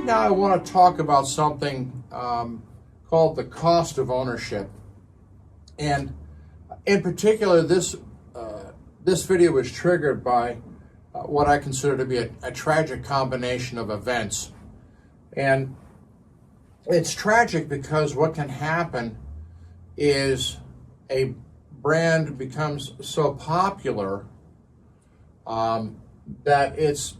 now I want to talk about something called the cost of ownership. And in particular, this video was triggered by what I consider to be a tragic combination of events. And it's tragic because what can happen is a brand becomes so popular that its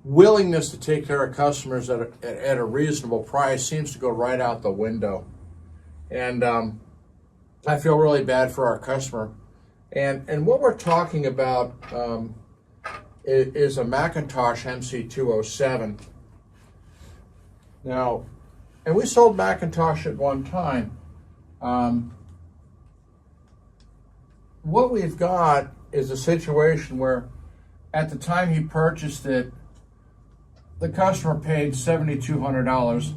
willingness to take care of customers at a reasonable price seems to go right out the window. And I feel really bad for our customer. And what we're talking about is a McIntosh MC207. Now, and we sold McIntosh at one time. What we've got is a situation where at the time he purchased it, the customer paid $7,200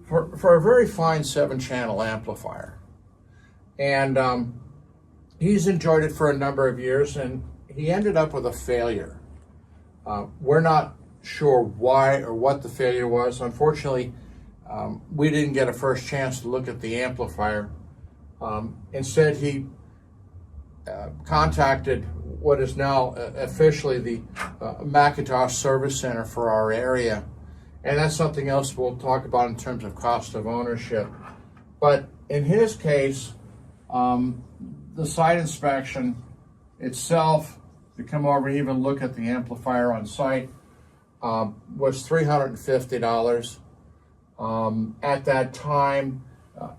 for a very fine 7-channel amplifier. And he's enjoyed it for a number of years, and he ended up with a failure. We're not sure why or what the failure was. Unfortunately, we didn't get a first chance to look at the amplifier. Instead, he contacted what is now officially the McIntosh Service Center for our area. And that's something else we'll talk about in terms of cost of ownership. But in his case, the site inspection itself, to come over and even look at the amplifier on site, was $350. At that time,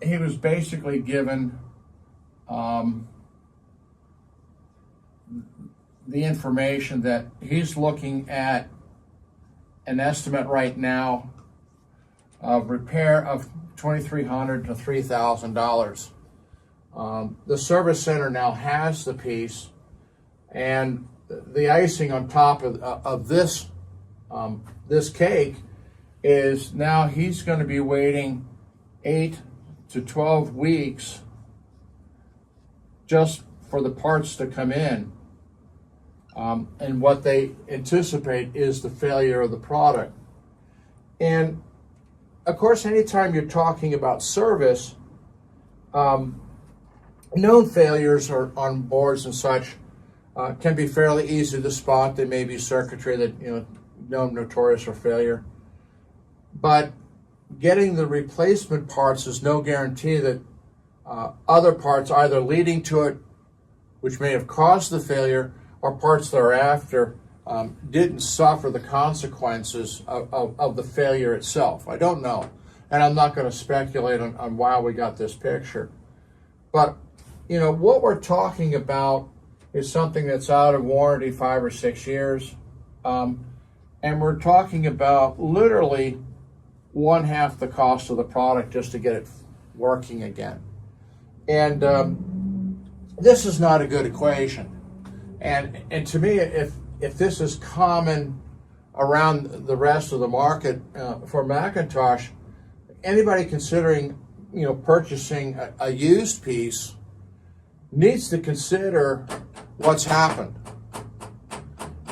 he was basically given the information that he's looking at an estimate right now of repair of $2,300 to $3,000. The service center now has the piece, and the icing on top of this this cake is now he's going to be waiting 8 to 12 weeks just for the parts to come in. And what they anticipate is the failure of the product. And of course, anytime you're talking about service, known failures on boards and such can be fairly easy to spot. There may be circuitry that known notorious for failure, but getting the replacement parts is no guarantee that other parts either leading to it, which may have caused the failure, or parts thereafter didn't suffer the consequences of the failure itself. I don't know, and I'm not going to speculate on why we got this picture. But what we're talking about is something that's out of warranty 5 or 6 years, and we're talking about literally 1/2 the cost of the product just to get it working again. And this is not a good equation. And to me, if this is common around the rest of the market for McIntosh, anybody considering purchasing a used piece needs to consider what's happened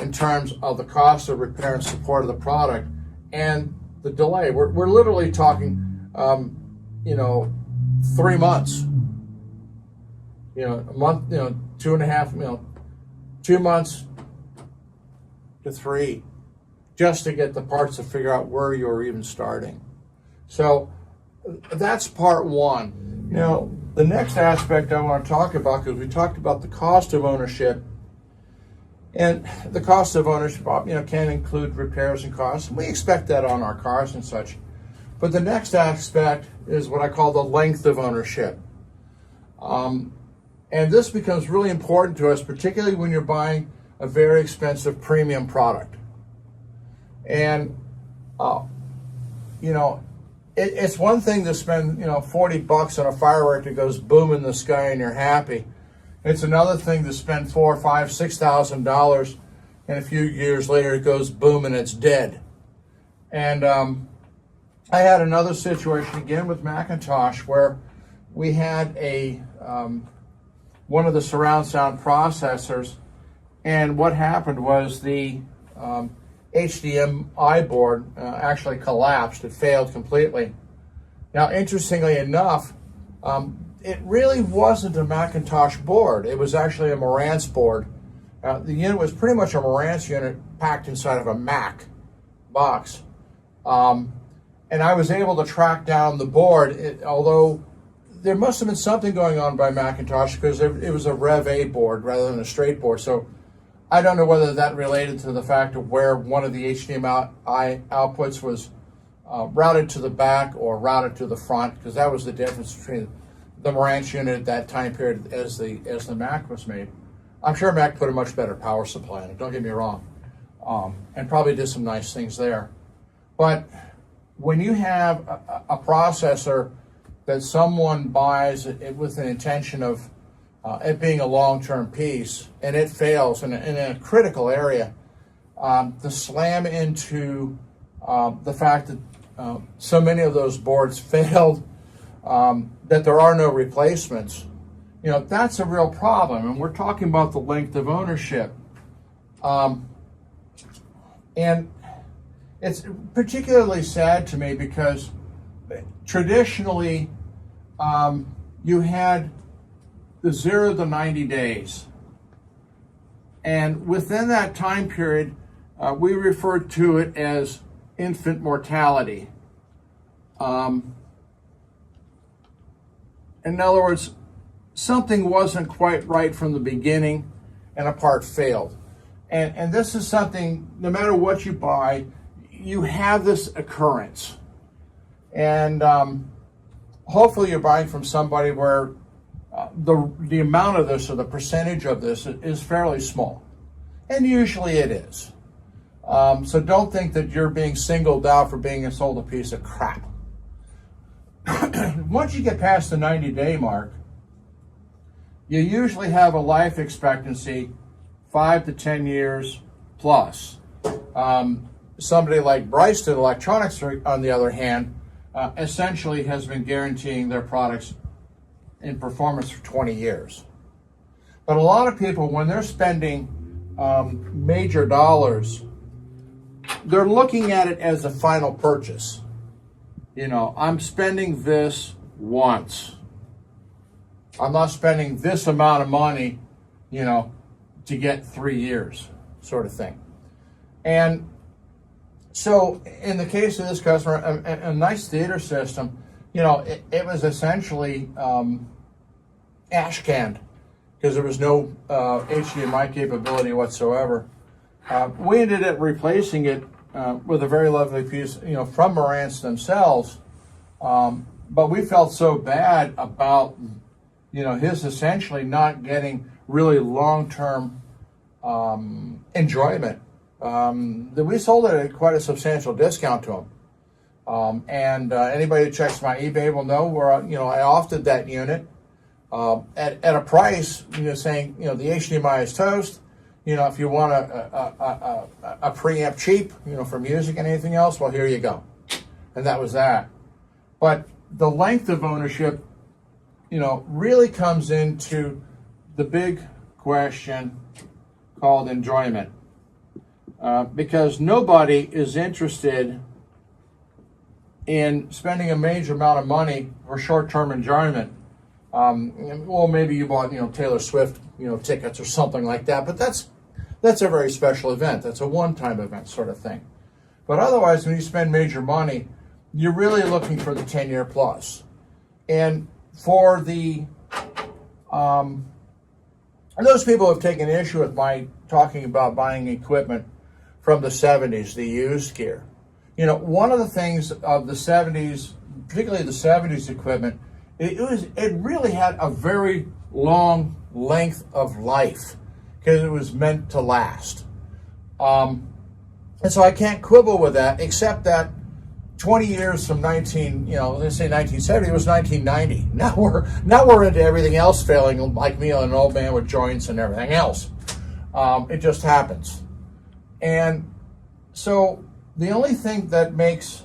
in terms of the cost of repair and support of the product and the delay. We're literally talking 3 months, a month, 2.5, 2 months to 3, just to get the parts to figure out where you're even starting. So that's part one. Now, the next aspect I want to talk about, because we talked about the cost of ownership, and the cost of ownership, can include repairs and costs. We expect that on our cars and such. But the next aspect is what I call the length of ownership. And this becomes really important to us, particularly when you're buying a very expensive premium product. And, it's one thing to spend, $40 on a firework that goes boom in the sky and you're happy. It's another thing to spend $4,000, $5,000, $6,000, and a few years later it goes boom and it's dead. And I had another situation again with McIntosh where we had one of the surround sound processors, and what happened was the HDMI board actually collapsed. It failed completely. Now, interestingly enough, it really wasn't a McIntosh board. It was actually a Marantz board. The unit was pretty much a Marantz unit packed inside of a Mac box. And I was able to track down the board, although there must have been something going on by McIntosh because it was a Rev A board rather than a straight board. So I don't know whether that related to the fact of where one of the HDMI outputs was routed to the back or routed to the front, because that was the difference between the Marantz unit at that time period as the Mac was made. I'm sure Mac put a much better power supply in it, don't get me wrong, and probably did some nice things there. But when you have a processor that someone buys it with an intention of it being a long-term piece, and it fails in a critical area, to slam into the fact that so many of those boards failed, that there are no replacements, that's a real problem. And we're talking about the length of ownership. And it's particularly sad to me because traditionally you had the 0 to 90 days. And within that time period, we referred to it as infant mortality. In other words, something wasn't quite right from the beginning and a part failed. And this is something, no matter what you buy, you have this occurrence. And hopefully you're buying from somebody where the amount of this or the percentage of this is fairly small. And usually it is. So don't think that you're being singled out for being sold a piece of crap. Once you get past the 90-day mark, you usually have a life expectancy 5 to 10 years plus. Somebody like Bryston Electronics, on the other hand, essentially has been guaranteeing their products in performance for 20 years. But a lot of people, when they're spending major dollars, they're looking at it as a final purchase. I'm spending this once. I'm not spending this amount of money, to get 3 years, sort of thing. And so in the case of this customer, a nice theater system, it was essentially ash canned because there was no HDMI capability whatsoever. We ended up replacing it with a very lovely piece, from Marantz themselves. But we felt so bad about, his essentially not getting really long-term enjoyment that we sold it at quite a substantial discount to him. And anybody who checks my eBay will know where I offered that unit at a price, saying the HDMI is toast. If you want a preamp cheap, for music and anything else, well, here you go. And that was that. But the length of ownership, really comes into the big question called enjoyment. Because nobody is interested in spending a major amount of money for short-term enjoyment. Well, maybe you bought, Taylor Swift, tickets or something like that, but that's a very special event. That's a one-time event sort of thing. But otherwise, when you spend major money, you're really looking for the 10-year plus. And for those people who have taken issue with my talking about buying equipment from the 70s, the used gear. One of the things of the 70s, particularly the 70s equipment, it really had a very long length of life because it was meant to last. And so I can't quibble with that, except that 20 years from let's say 1970, it was 1990. Now we're into everything else failing, like me, an old man with joints and everything else. It just happens. And so the only thing that makes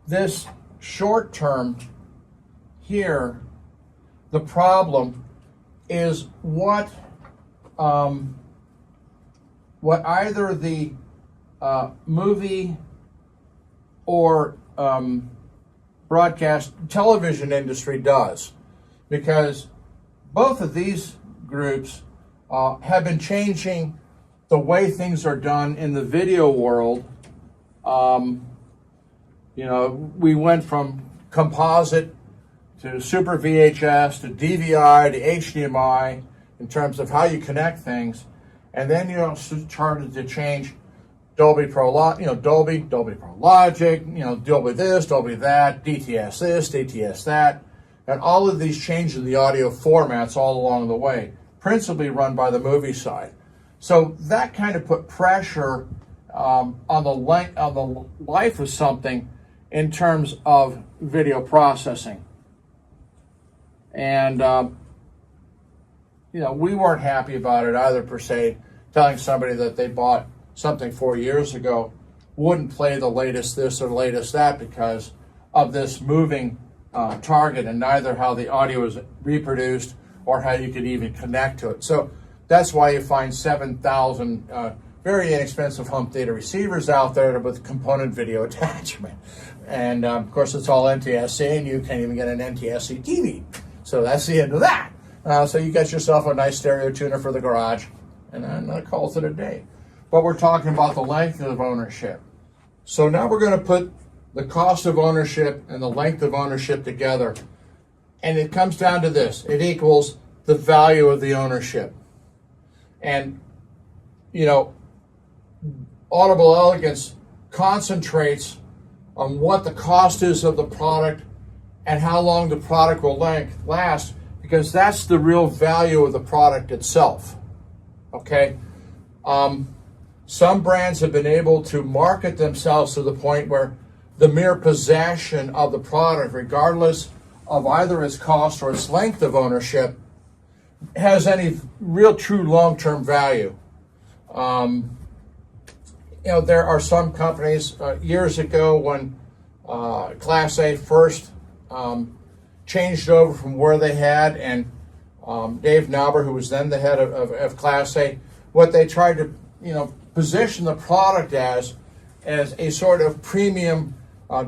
this short term here the problem is what either the movie or broadcast television industry does, because both of these groups have been changing the way things are done in the video world. We went from composite to Super VHS to DVI to HDMI in terms of how you connect things, and then started to change Dolby Pro, Dolby Pro Logic, Dolby this, Dolby that, DTS this, DTS that, and all of these changes in the audio formats all along the way, principally run by the movie side. So that kind of put pressure on the life of something in terms of video processing. And we weren't happy about it either, per se. Telling somebody that they bought something 4 years ago wouldn't play the latest this or the latest that because of this moving target, and neither how the audio is reproduced or how you could even connect to it. So that's why you find 7,000 very inexpensive home theater receivers out there with component video attachment. And of course, it's all NTSC, and you can't even get an NTSC TV. So that's the end of that. So you got yourself a nice stereo tuner for the garage, and that calls it a day. But we're talking about the length of ownership. So now we're going to put the cost of ownership and the length of ownership together. And it comes down to this. It equals the value of the ownership. And, Audible Elegance concentrates on what the cost is of the product and how long the product will last, because that's the real value of the product itself. Okay? Some brands have been able to market themselves to the point where the mere possession of the product, regardless of either its cost or its length of ownership, has any real true long-term value. There are some companies years ago when Class A first changed over from where they had, and Dave Nauber, who was then the head of Class A, what they tried to position the product as a sort of premium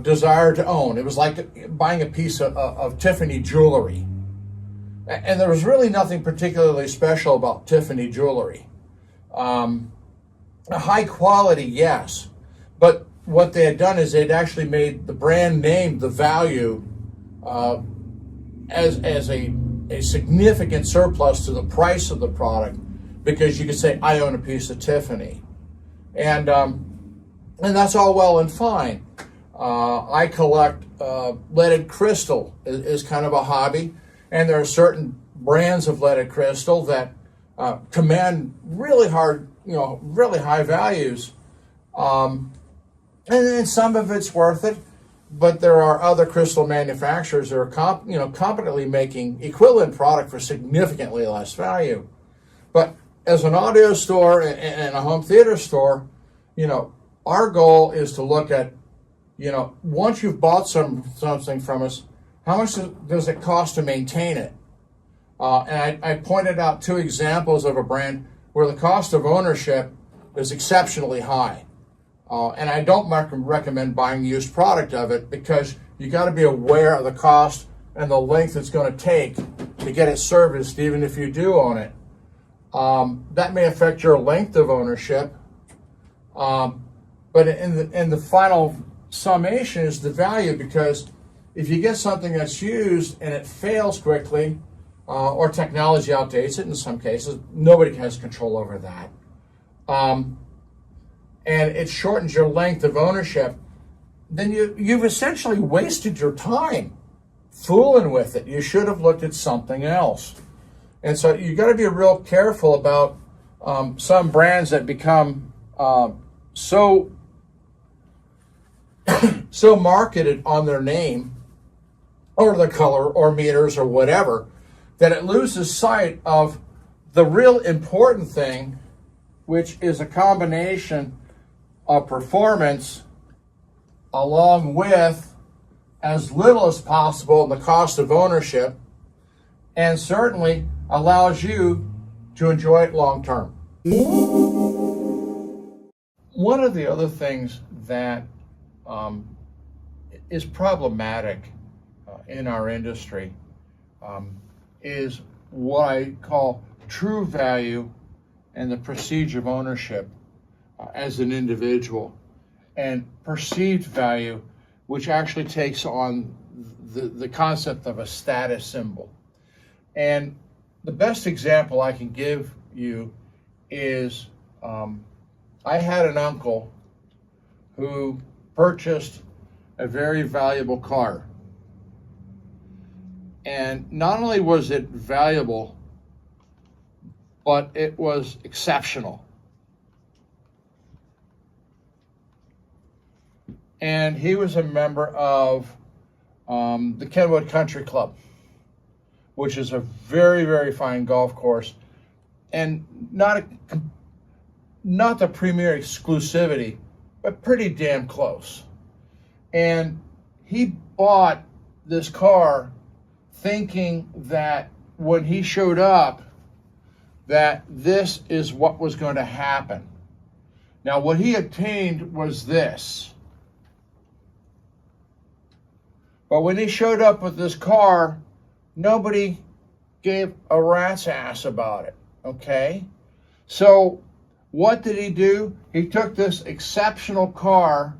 desire to own. It was like buying a piece of Tiffany jewelry. And there was really nothing particularly special about Tiffany jewelry. High quality, yes. But what they had done is they'd actually made the brand name, the value, as a significant surplus to the price of the product, because you could say, I own a piece of Tiffany. And that's all well and fine. I collect leaded crystal is kind of a hobby, and there are certain brands of leaded crystal that command really high values, and some of it's worth it. But there are other crystal manufacturers that are competently making equivalent product for significantly less value. But as an audio store and a home theater store, our goal is to look at, once you've bought something from us, how much does it cost to maintain it? And I pointed out two examples of a brand where the cost of ownership is exceptionally high. And I don't recommend buying used product of it, because you got to be aware of the cost and the length it's going to take to get it serviced, even if you do own it. That may affect your length of ownership. But in the final summation is the value, because if you get something that's used and it fails quickly, or technology outdates it in some cases, nobody has control over that. And it shortens your length of ownership, then you've essentially wasted your time fooling with it. You should have looked at something else. And so you got to be real careful about some brands that become so marketed on their name or the color or meters or whatever, that it loses sight of the real important thing, which is a combination of performance along with as little as possible in the cost of ownership, and certainly allows you to enjoy it long term. One of the other things that is problematic in our industry is what I call true value and the prestige of ownership as an individual, and perceived value, which actually takes on the concept of a status symbol. And the best example I can give you is I had an uncle who purchased a very valuable car. And not only was it valuable, but it was exceptional. And he was a member of the Kenwood Country Club, which is a very, very fine golf course, and not the premier exclusivity, but pretty damn close. And he bought this car thinking that when he showed up, that this is what was going to happen. Now, what he obtained was this. But when he showed up with this car, nobody gave a rat's ass about it, okay? So what did he do? He took this exceptional car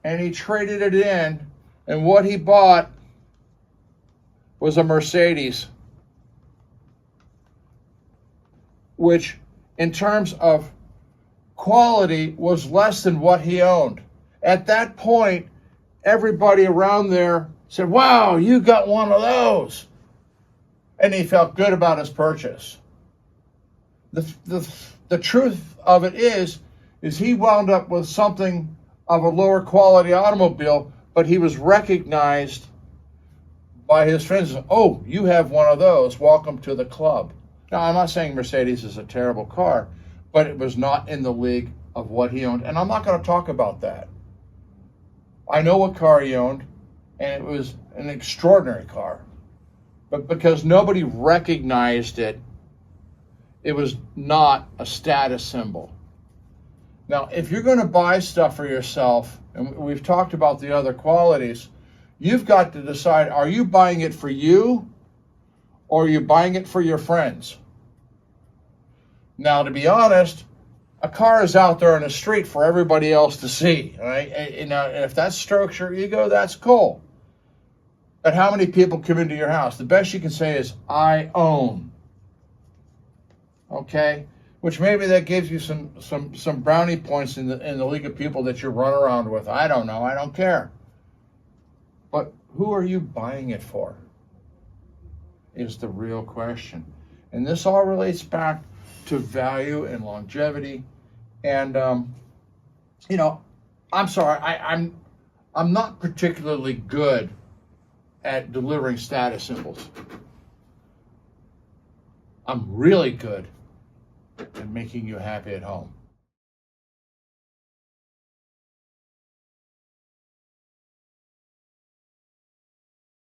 and he traded it in, and what he bought was a Mercedes, which in terms of quality was less than what he owned. At that point, everybody around there said, "Wow, you got one of those." And he felt good about his purchase. The truth of it is he wound up with something of a lower quality automobile, but he was recognized by his friends. "Oh, you have one of those. Welcome to the club." Now, I'm not saying Mercedes is a terrible car, but it was not in the league of what he owned. And I'm not going to talk about that. I know what car he owned, and it was an extraordinary car. But because nobody recognized it, it was not a status symbol. Now, if you're going to buy stuff for yourself, and we've talked about the other qualities, you've got to decide, are you buying it for you, or are you buying it for your friends? Now, to be honest, a car is out there on the street for everybody else to see, right? And if that strokes your ego, that's cool. But how many people come into your house? The best you can say is, "I own." Okay? Which maybe that gives you some brownie points in the league of people that you run around with. I don't know. I don't care. But who are you buying it for? Is the real question. And this all relates back to value and longevity. And I'm sorry, I'm not particularly good at delivering status symbols. I'm really good at making you happy at home.